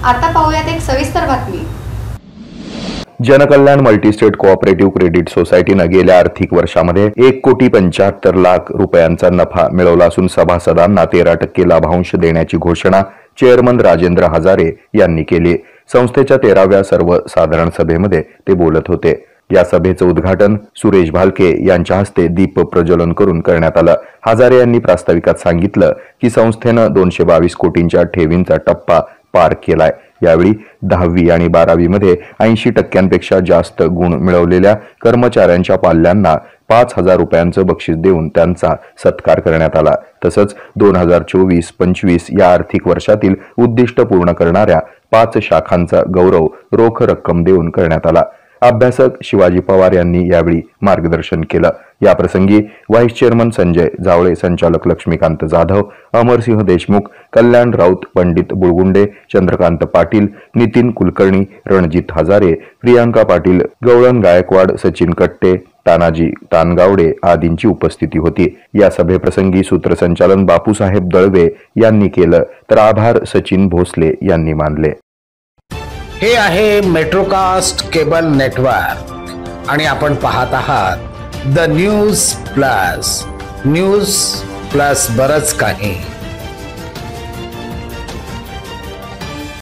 आता पाहूयात एक सविस्तर बातमी। जनकल्याण मल्टीस्टेट कोऑपरेटिव्ह क्रेडिट सोसायटीनं गेल्या आर्थिक वर्षामध्ये 1,75,00,00,000 रुपयांचा नफा मिळवला असून सभासदांना 13% लाभांश देण्याची घोषणा चेअरमन राजेंद्र हजारे यांनी केली। संस्थेच्या 13व्या सर्वसाधारण सभेमध्ये ते बोलत होते। या सभेचं उद्घाटन सुरेश भालके यांच्या हस्ते दीप प्रज्वलन करून करण्यात आलं। हजारे यांनी प्रास्ताविकात सांगितलं की संस्थेनं 222 कोटींच्या ठेवींचा टप्पा पार केलाय। यावेळी 10वी आणि 12वी मध्ये 80% जास्त गुण मिळवलेल्या कर्मचाऱ्यांच्या पाल्यांना 5,000 रुपयांचं बक्षीस देऊन त्यांचा सत्कार करण्यात आला। तसंच 2024-25 या आर्थिक वर्षातील उद्दिष्ट पूर्ण करणाऱ्या 5 शाखांचा गौरव रोख रक्कम देऊन करण्यात आला। अभ्यासक शिवाजी पवार यांनी यावेळी मार्गदर्शन केलं। या प्रसंगी व्हाईस चेअरमन संजय जावळे, संचालक लक्ष्मीकांत जाधव, अमरसिंह देशमुख, कल्याण राऊत, पंडित बुळगुंडे, चंद्रकांत पाटील, नितीन कुलकर्णी, रणजित हजारे, प्रियांका पाटील, गवळण गायकवाड, सचिन कट्टे, तानाजी तानगावडे आदींची उपस्थिती होती। या सभेप्रसंगी सूत्रसंचालन बापूसाहेब दळवे यांनी केलं तर आभार सचिन भोसले यांनी मानले। हे आहे मेट्रोकास्ट केबल नेटवर्क आणि आपण पाहत आहात द न्यूज प्लस बरच काही।